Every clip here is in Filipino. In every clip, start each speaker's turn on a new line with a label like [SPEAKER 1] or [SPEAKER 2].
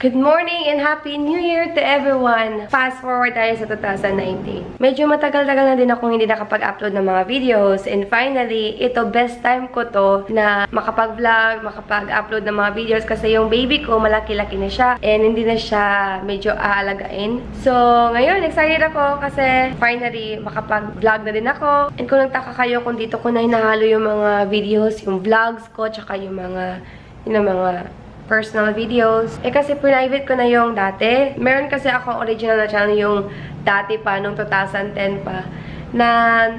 [SPEAKER 1] Good morning and Happy New Year to everyone! Fast forward tayo sa 2019. Medyo matagal-tagal na din akong hindi nakapag-upload ng mga videos and finally, ito best time ko to na makapag-vlog, makapag-upload ng mga videos kasi yung baby ko malaki-laki na siya and hindi na siya medyo aalagain. So, ngayon excited ako kasi finally makapag-vlog na din ako. And kung nagtaka kayo kung dito ko na hinahalo yung mga videos, yung vlogs ko, tsaka yung mga personal videos. Kasi private ko na yung dati. Meron kasi akong original na channel yung dati pa, nung 2010 pa, na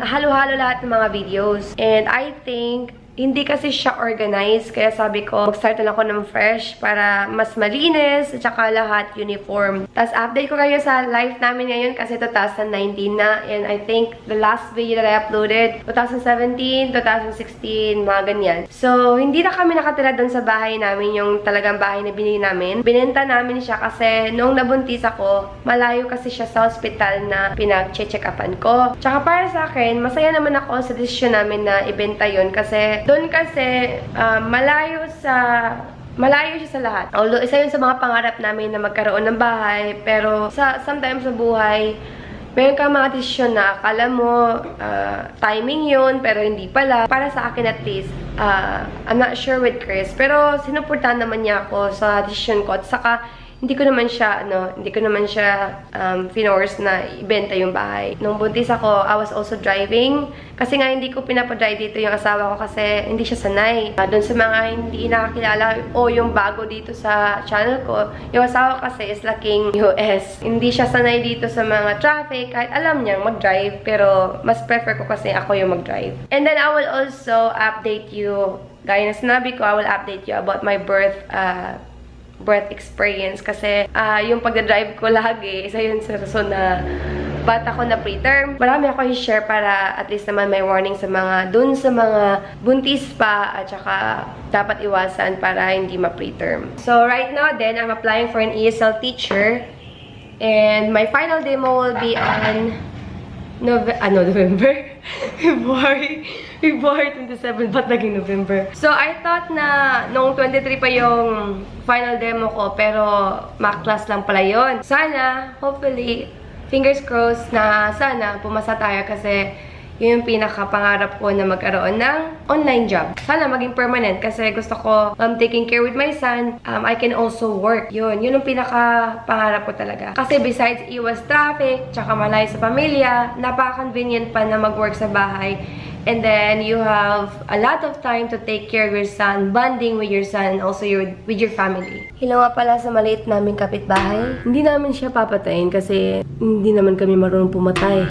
[SPEAKER 1] halo-halo lahat ng mga videos. And I think, hindi kasi siya organized. Kaya sabi ko, mag-start na ako ng fresh para mas malinis at saka lahat uniform. Tapos update ko kayo sa life namin ngayon kasi 2019 na. And I think the last video that I uploaded, 2017, 2016, mga ganyan. So, hindi na kami nakatira doon sa bahay namin, yung talagang bahay na binili namin. Binenta namin siya kasi nung nabuntis ako, malayo kasi siya sa hospital na pinag-check-upan ko. Tsaka para sa akin, masaya naman ako sa desisyon namin na ibenta yun kasi doon kasi, malayo siya sa lahat. Although, isa yun sa mga pangarap namin na magkaroon ng bahay. Pero, sometimes sa buhay, meron kang mga desisyon na akala mo, timing yun, pero hindi pala. Para sa akin at least, I'm not sure with Chris. Pero, sinuportahan naman niya ako sa desisyon ko. At saka, hindi ko naman siya finorce na ibenta yung bahay. Nung buntis ako, I was also driving. Kasi nga, hindi ko pinapadrive dito yung asawa ko kasi hindi siya sanay. Doon sa mga hindi nakakilala o yung bago dito sa channel ko, yung asawa kasi is laking US. Hindi siya sanay dito sa mga traffic. Kahit alam niyang mag-drive, pero mas prefer ko kasi ako yung mag-drive. And then, I will also update you, gaya na sinabi ko, I will update you about my birth experience kasi yung pagdadrive ko lagi, isa yun sa rason na bata ko na preterm. Marami ako i-share para at least naman may warning sa mga dun sa mga buntis pa at saka dapat iwasan para hindi ma-preterm. So right now then, I'm applying for an ESL teacher and my final demo will be on November? Buhay 27, ba't naging November? So, I thought na noong 23 pa yung final demo ko, pero mock class lang pala yun. Sana, hopefully, fingers crossed na sana pumasa tayo kasi yun yung pinakapangarap ko na magkaroon ng online job. Sana maging permanent kasi gusto ko taking care with my son. I can also work. Yun yung pinakapangarap ko talaga. Kasi besides iwas traffic, tsaka malayo sa pamilya, napaka-convenient pa na mag-work sa bahay. And then, you have a lot of time to take care of your son, bonding with your son, and also with your family. Hello nga pala sa maliit naming kapitbahay. Hindi namin siya papatayin kasi hindi naman kami marunong pumatay.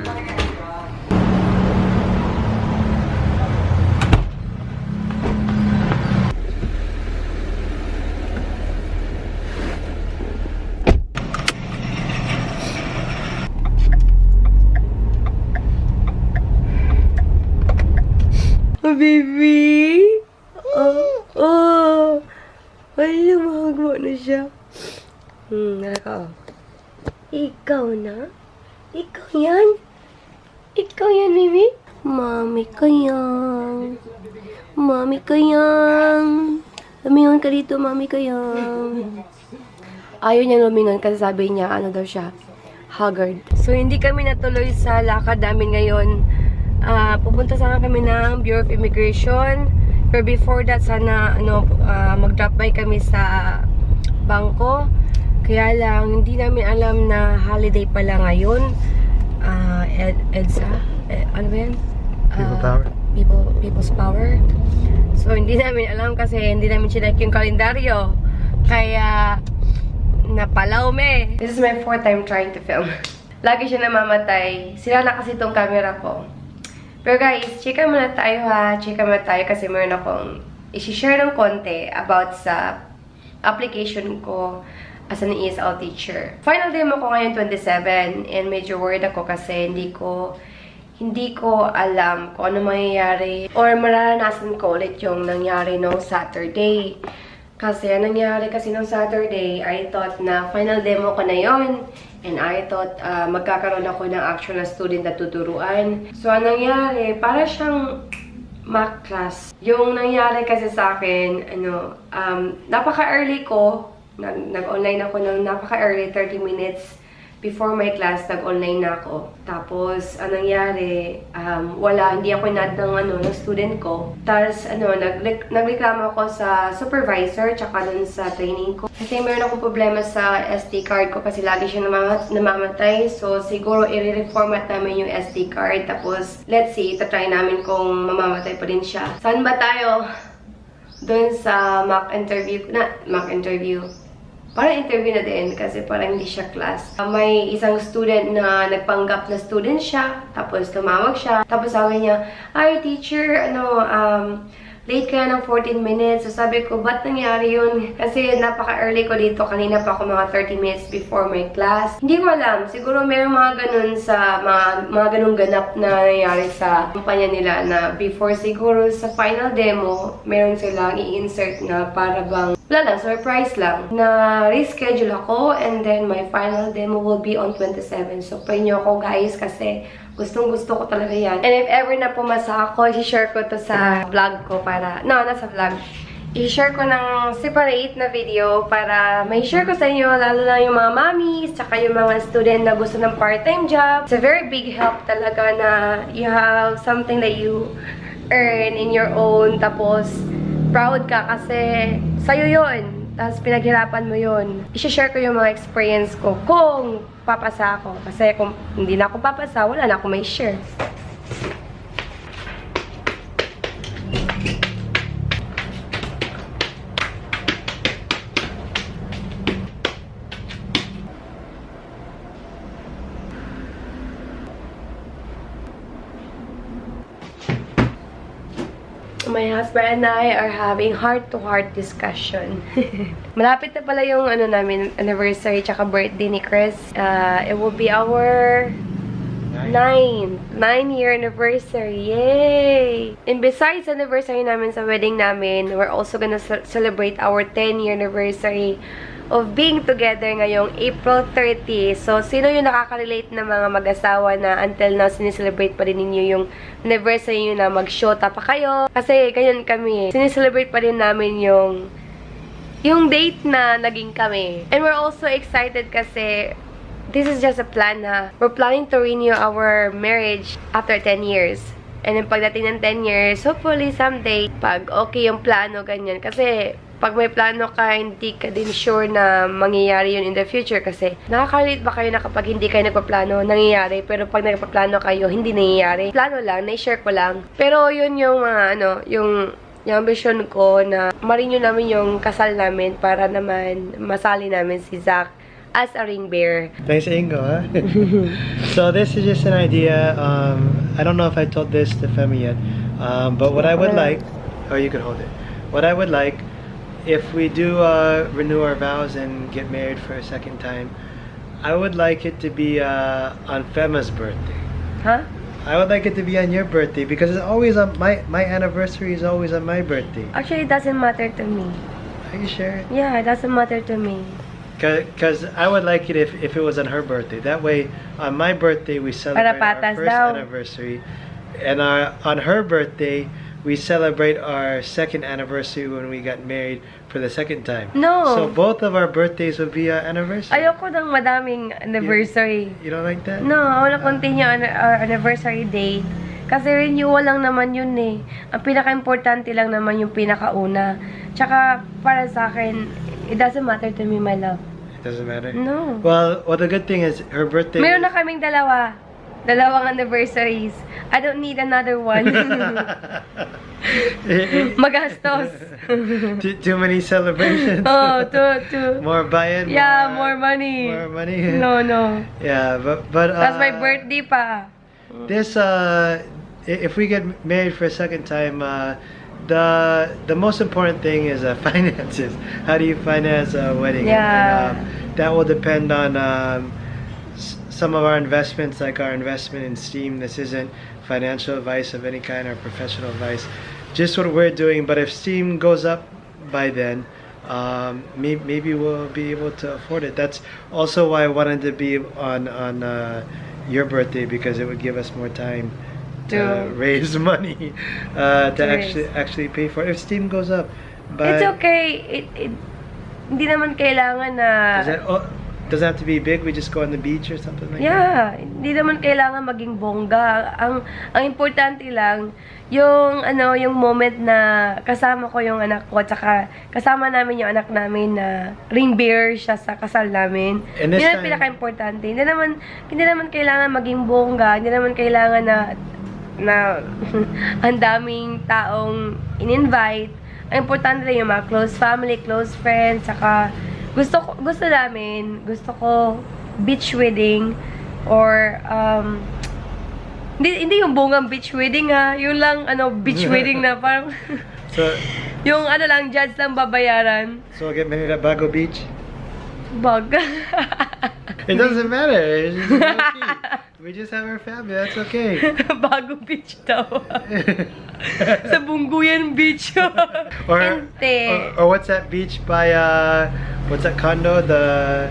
[SPEAKER 1] Baby! Wala, mahagwa na siya. Nalaka, Ikaw na? Ikaw yan? Ikaw yan, baby? Mami ka yan. Mami ka yan. Lumingon ka dito, mami ka yan. Ayaw niya lumingon kasi sabi niya, ano daw siya? Haggard. So, hindi kami natuloy sa lakad namin ngayon. Pupunta sana kami ng Bureau of Immigration. Pero before that, sana mag-drop by kami sa bangko. Kaya lang, hindi namin alam na holiday pala ngayon. EDSA? Ano ba yan?
[SPEAKER 2] People Power?
[SPEAKER 1] People's Power. So, hindi namin alam kasi hindi namin chinek yung kalendaryo. Kaya, napalaw me. This is my 4th time trying to film. Lagi siya namamatay. Sira na kasi itong camera ko. Pero guys, chika muna tayo ha. Chika muna tayo kasi meron akong i-share ng konti about sa application ko as an ESL teacher. Final demo ko ngayon 27 and medyo worried ako kasi hindi ko alam kung ano mangyayari or mararanasan ko ulit yung nangyari nung Saturday. Kasi ang nangyari kasi nung Saturday, I thought na final demo ko na yon. And I thought magkakaroon ako ng actual student na tuturuan. So, ang nangyari, para siyang mock class. Yung nangyari kasi sa akin, napaka-early ko Nag-online ako ng napaka-early, 30 minutes before my class, nag-online na ako. Tapos, anong nangyari, hindi ako inad ng student ko. Tapos, nagreklamo ako sa supervisor, tsaka dun sa training ko. Kasi meron akong problema sa SD card ko kasi lagi siya namamatay. So, siguro, i-reformat namin yung SD card. Tapos, let's see, itatry namin kung mamamatay pa din siya. Saan ba tayo? Dun sa mock interview. Parang interview na din kasi parang hindi siya class. May isang student na nagpanggap na student siya, tapos tumawag siya. Tapos sabi niya, "Ay, teacher, late ka ng 14 minutes." So sabi ko, "Ba't nangyari yun?" Kasi napaka-early ko dito. Kanina pa ako mga 30 minutes before my class. Hindi ko alam. Siguro mayroong mga ganun sa mga ganung ganap na nangyari sa kumpanya nila na before siguro sa final demo, meron silang i-insert na para bang wala lang, surprise lang. Na reschedule ako and then my final demo will be on 27. So pray nyo ako guys kasi gustong-gusto ko talaga yan. And if ever na pumasa ako, i-share ko to sa vlog ko para, nasa vlog. I-share ko ng separate na video para may share ko sa inyo, lalo na yung mga mommies, tsaka yung mga student na gusto ng part-time job. It's a very big help talaga na you have something that you earn in your own, tapos proud ka kasi sa'yo yun. Tapos pinaghirapan mo yun. I-share ko yung mga experience ko kung papasa ako. Kasi kung hindi na ako papasa, wala na ako may share. My husband and I are having heart-to-heart discussion. Malapit na pala yung namin, anniversary tsaka birthday ni Chris. It will be our 9-year anniversary. Yay! And besides anniversary namin sa wedding namin, we're also gonna celebrate our 10-year anniversary of being together ngayong April 30. So, sino yung nakaka-relate na mga mag-asawa na until now sinicelebrate pa rin ninyo yung anniversary nyo na mag-shota pa kayo? Kasi, ganyan kami. Sinicelebrate pa rin namin yung date na naging kami. And we're also excited kasi this is just a plan na we're planning to renew our marriage after 10 years. And then, pagdating ng 10 years, hopefully someday, pag okay yung plano, ganyan. Kasi, pag may plano ka, hindi ka din sure na mangyayari yun in the future kasi nakaka-relate ba kayo na kapag hindi kayo nagpaplano, nangyayari, pero pag nagpaplano kayo, hindi nangyayari. Plano lang, na-share ko lang. Pero yun yung mga, yung ambition ko na ma-renew namin yung kasal namin para naman masali namin si Zach as a ring bearer.
[SPEAKER 2] Nice angle, huh? So this is just an idea. I don't know if I told this to Femi yet, but what I would like, or you could hold it. What I would like, if we do renew our vows and get married for a second time, I would like it to be on Fema's birthday.
[SPEAKER 1] Huh?
[SPEAKER 2] I would like it to be on your birthday because it's always on my anniversary is always on my birthday.
[SPEAKER 1] Actually, it doesn't matter to me.
[SPEAKER 2] Are you sure?
[SPEAKER 1] Yeah, it doesn't matter to me.
[SPEAKER 2] Because I would like it if it was on her birthday. That way, on my birthday we celebrate our first anniversary, and on her birthday we celebrate our second anniversary when we got married for the second time.
[SPEAKER 1] No.
[SPEAKER 2] So both of our birthdays will be our anniversary.
[SPEAKER 1] Ayoko ng madaming anniversary.
[SPEAKER 2] You don't like that?
[SPEAKER 1] No, I wanna continue on our anniversary date. Kasi renewal lang naman yun eh. Ang pinaka-importante lang naman yung pinakauna. Tsaka, para sa akin, it doesn't matter to me, my love.
[SPEAKER 2] It doesn't matter?
[SPEAKER 1] No.
[SPEAKER 2] Well, the good thing is, her birthday...
[SPEAKER 1] Meron na kaming dalawa. Dalawang anniversaries. I don't need another one. Magastos.
[SPEAKER 2] Too many celebrations.
[SPEAKER 1] Oh, too.
[SPEAKER 2] More buy-in.
[SPEAKER 1] Yeah, more money.
[SPEAKER 2] More money.
[SPEAKER 1] No.
[SPEAKER 2] Yeah, but
[SPEAKER 1] that's my birthday pa.
[SPEAKER 2] This if we get married for a second time, the most important thing is finances. How do you finance a wedding?
[SPEAKER 1] Yeah.
[SPEAKER 2] And, that will depend on some of our investments, like our investment in Steam. This isn't financial advice of any kind or professional advice, just what we're doing. But if Steam goes up by then, maybe we'll be able to afford it. That's also why I wanted to be on your birthday, because it would give us more time to raise money to actually pay for it if Steam goes up. But
[SPEAKER 1] it's okay. hindi naman kailangan na...
[SPEAKER 2] Doesn't have to be big, we just go on the beach or something like that?
[SPEAKER 1] Yeah, hindi naman kailangan maging bongga. Ang importante lang, yung moment na kasama ko yung anak ko, tsaka kasama namin yung anak namin na ring bearer siya sa kasal namin. Yun ang pinaka-importante. Hindi naman kailangan maging bongga, hindi naman kailangan na ang daming taong in-invite. Ang importante lang yung mga close family, close friends, tsaka gusto ko beach wedding or hindi yung bungang beach wedding yung lang beach wedding na parang
[SPEAKER 2] so
[SPEAKER 1] yung lang judge lang babayaran.
[SPEAKER 2] So we'll get married at Bago Beach?
[SPEAKER 1] Bag.
[SPEAKER 2] It doesn't matter. It's just okay. We just have our family. That's okay.
[SPEAKER 1] Bago Beach daw. Sa Bungguyan Beach.
[SPEAKER 2] or what's that beach by what's that condo, the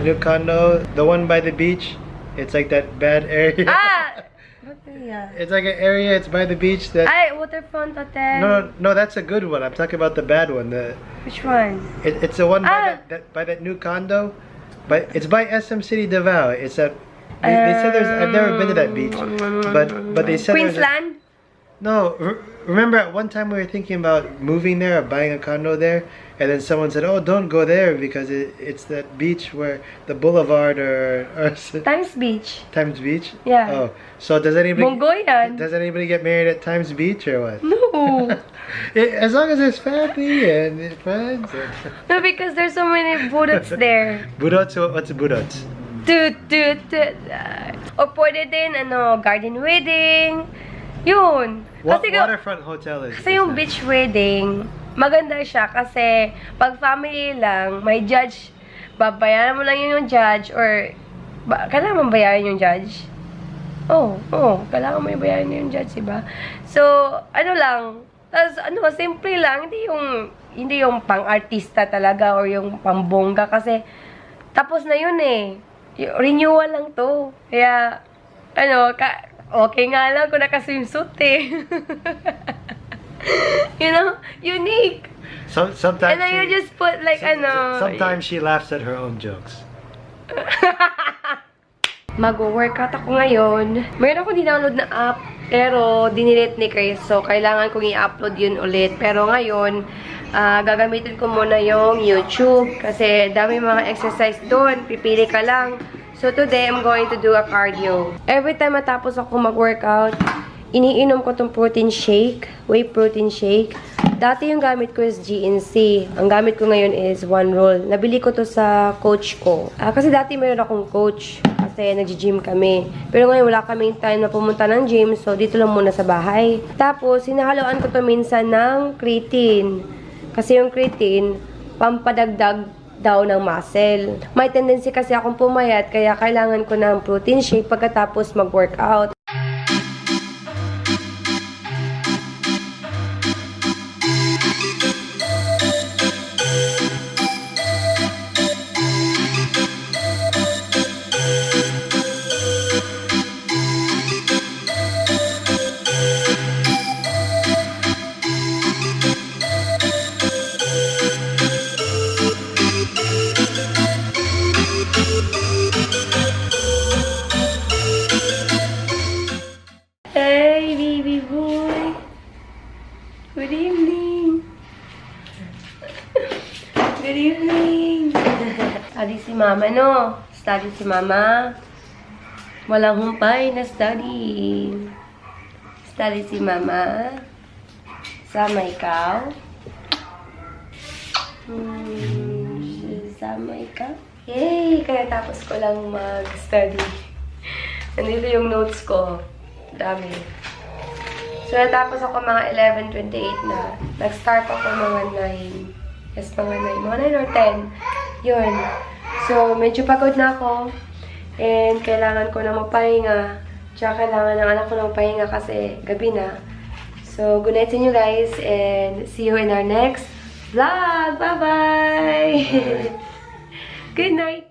[SPEAKER 2] new condo, the one by the beach? It's like that bad area. It's like an area, it's by the beach that...
[SPEAKER 1] Waterfront Hotel.
[SPEAKER 2] No, that's a good one. I'm talking about the bad one.
[SPEAKER 1] Which one?
[SPEAKER 2] It's the one by that new condo. But it's by SM City Davao. It's that they said there's... I've never been to that beach, but they said
[SPEAKER 1] Queensland?
[SPEAKER 2] No, remember at one time we were thinking about moving there or buying a condo there, and then someone said, "Oh, don't go there because it's that beach where the boulevard or
[SPEAKER 1] Times Beach."
[SPEAKER 2] Times Beach.
[SPEAKER 1] Yeah.
[SPEAKER 2] Oh, so does anybody get married at Times Beach or what?
[SPEAKER 1] No.
[SPEAKER 2] As long as there's family and friends.
[SPEAKER 1] No, because there's so many budots there.
[SPEAKER 2] Budots? What's budots?
[SPEAKER 1] O pwede din garden wedding. Yun.
[SPEAKER 2] Waterfront hotel is.
[SPEAKER 1] Kasi yung beach wedding, maganda siya kasi pag family lang, may judge, babayaran mo lang yung judge or kailangan mo bayaran yung judge? Oo, kailangan mo bayaran yung judge, diba? So, lang, tas simple lang, hindi yung pang-artista talaga or yung pang-bongga kasi tapos na yun renewal lang to. Kaya, okay nga lang kung naka-swimsuit unique.
[SPEAKER 2] Sometimes
[SPEAKER 1] and then you just put like
[SPEAKER 2] sometimes she laughs at her own jokes.
[SPEAKER 1] Mag-workout ako ngayon. Meron ako din-download na app, pero dinilit ni Chris. So, kailangan kong i-upload yun ulit. Pero ngayon, gagamitin ko muna yung YouTube. Kasi dami mga exercise doon. Pipili ka lang. So, today, I'm going to do a cardio. Every time matapos ako mag-workout, iniinom ko tong protein shake, whey protein shake. Dati yung gamit ko is GNC. Ang gamit ko ngayon is One Roll. Nabili ko to sa coach ko. Kasi dati mayroon akong coach. Kasi nag-gym kami. Pero ngayon wala kaming time na pumunta ng gym. So, dito lang muna sa bahay. Tapos, hinahaloan ko to minsan ng creatine. Kasi yung creatine, pampadagdag daw ng muscle. May tendency kasi akong pumayat, kaya kailangan ko ng protein shake pagkatapos mag-workout. Hey, baby boy. Good evening. Good evening. Study si mama, no? Study si mama. Walang humpay na study. Study si mama. Sama ikaw. Sama ikaw. Yay! Kaya tapos ko lang mag-study. Nandito yung notes ko. Dami. So, natapos ako mga 11:28 na. Nag-start ako mga 9. Yes, mga 9. Mga 9 or 10. Yun. So, medyo pagod na ako. And, kailangan ko na magpahinga. Tsaka, kailangan ng anak ko na magpahinga kasi gabi na. So, good night sa inyo guys. And, see you in our next vlog. Bye-bye! Good night!